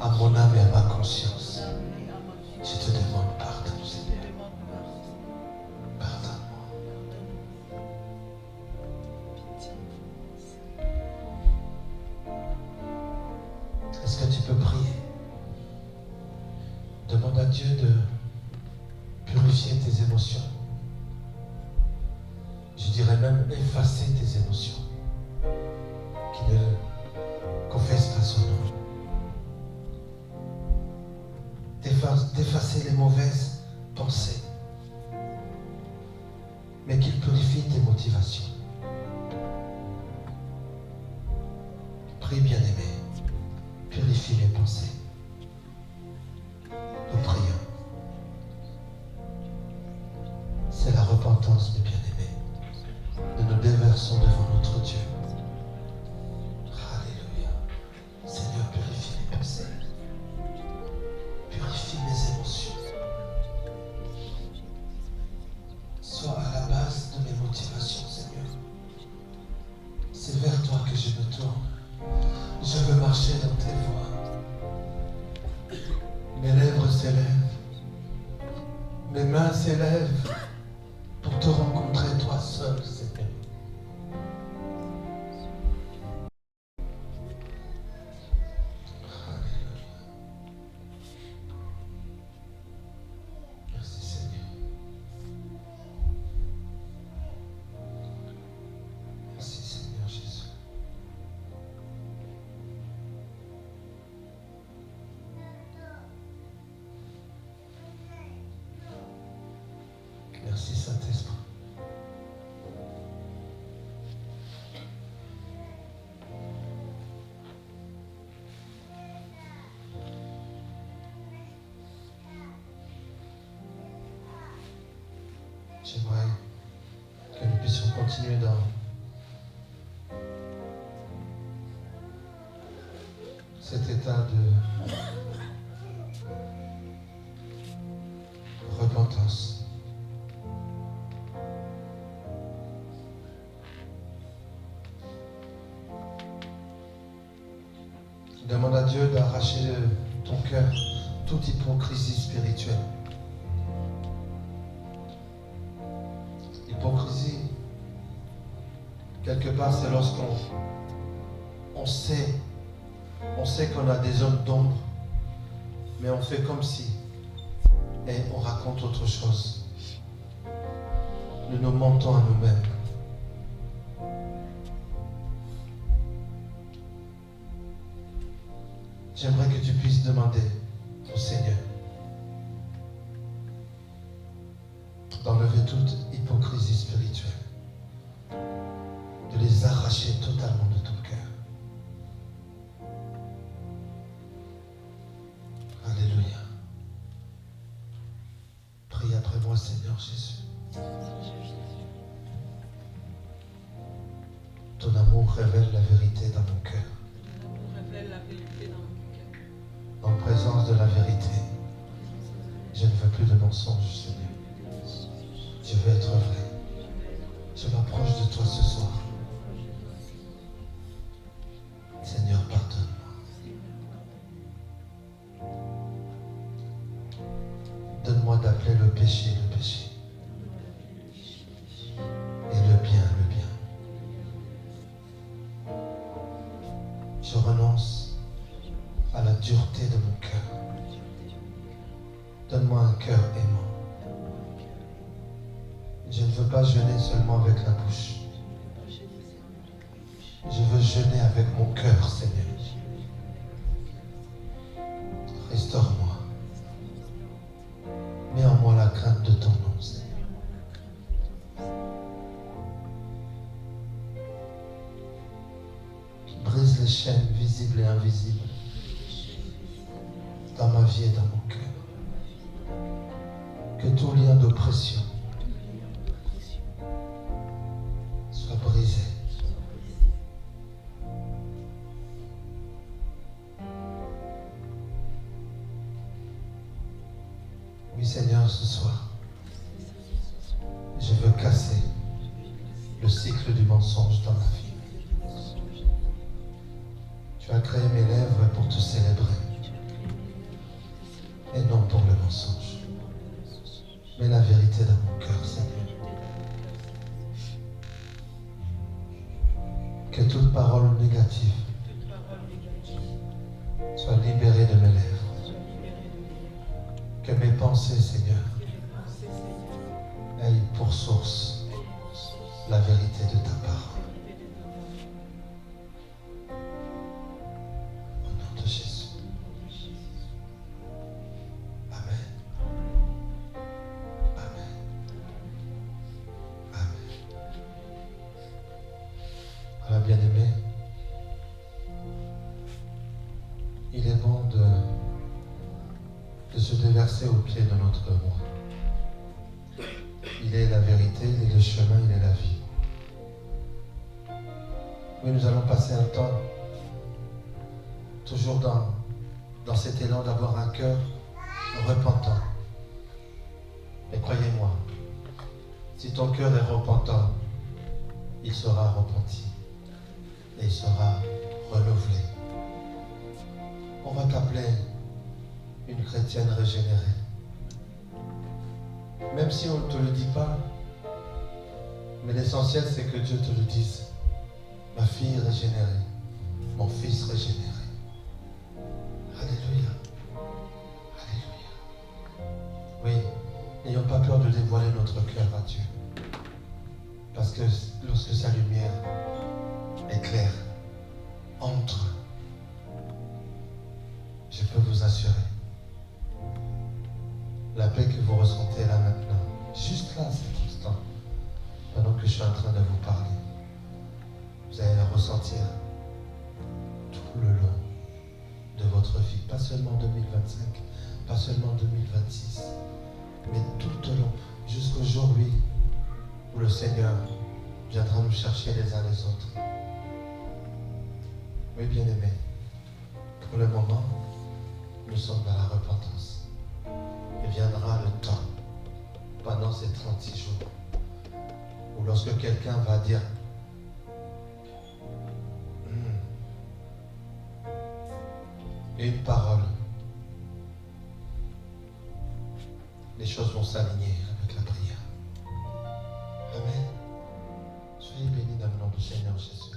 à mon âme et à ma conscience. Je te demande pardon, Seigneur. Pardonne-moi. Est-ce que tu peux prier? Demande à Dieu de purifier tes émotions. Je dirais même effacer tes émotions. Qui ne confessent pas son nom. D'effacer les mauvaises pensées. Mais qu'il purifie tes motivations. Prie, bien-aimé. Purifie mes pensées. Nous prions. C'est la repentance, mes bien-aimés. Nous nous déversons devant notre Dieu. Alléluia. Seigneur, purifie mes pensées. Purifie mes émotions. Sois à la base de mes motivations, Seigneur. C'est vers toi que je me tourne. Je veux marcher dans tes voies. Mes lèvres s'élèvent. Mes mains s'élèvent pour te rencontrer toi seul, Seigneur. Alléluia. Merci, Seigneur. Merci, Seigneur Jésus. Merci, Saint-Esprit. J'aimerais que nous puissions continuer dans cet état de repentance. Demande à Dieu d'arracher de ton cœur toute hypocrisie spirituelle. Hypocrisie, quelque part, c'est lorsqu'on sait qu'on a des zones d'ombre, mais on fait comme si, et on raconte autre chose. Nous nous mentons à nous-mêmes. J'aimerais que tu puisses demander au Seigneur d'enlever toute hypocrisie spirituelle, de les arracher totalement de ton cœur. Alléluia. Prie après moi, Seigneur Jésus. Ton amour révèle la vérité dans mon cœur. En présence de la vérité, je ne veux plus de mensonges, Seigneur. Je veux être vrai. Je m'approche de toi ce soir. Seigneur, pardonne-moi. Donne-moi d'appeler le péché, et le bien, Je renonce à la dureté de mon cœur. Donne-moi un cœur aimant. Je ne veux pas jeûner seulement avec la bouche. Je veux jeûner avec mon cœur, Seigneur. Restaure-moi. Mets en moi la crainte de ton nom, Seigneur. brise les chaînes visibles et invisibles dans ma vie et dans mon cœur. Que tout lien d'oppression soit brisé. Oui, Seigneur, ce soir, je veux casser le cycle du mensonge dans ma vie. Tu as créé mes lèvres pour te célébrer, et non pour le mensonge, mais la vérité dans mon cœur, Seigneur. Que toute parole négative soit libérée de mes lèvres. Que mes pensées, Seigneur, aient pour source la vérité de ta parole. Au nom de Jésus. Amen. Amen. Amen. Voilà, bien-aimé, il est bon de se déverser au pied de notre roi. Il est la vérité, il est le chemin, il est la vie. Oui, nous allons passer un temps toujours dans cet élan d'avoir un cœur repentant. Et croyez-moi, si ton cœur est repentant, il sera repenti et il sera renouvelé. On va t'appeler une chrétienne régénérée. Même si on ne te le dit pas, mais l'essentiel c'est que Dieu te le dise. Ma fille régénérée, mon fils régénéré. Alléluia. Alléluia. Oui, n'ayons pas peur de dévoiler notre cœur à Dieu. Parce que lorsque sa lumière éclaire, entre, je peux vous assurer, la paix que vous ressentez là maintenant, juste là, cet instant, pendant que je suis en train de vous parler, vous allez la ressentir tout le long de votre vie, pas seulement 2025, pas seulement 2026, mais tout au long, jusqu'au jour, oui, où le Seigneur viendra nous chercher les uns les autres. Oui, bien-aimés, pour le moment, nous sommes dans la repentance. Et viendra le temps, pendant ces 36 jours, où lorsque quelqu'un va dire une parole, les choses vont s'aligner avec la prière. Amen. Soyez bénis dans le nom du Seigneur Jésus.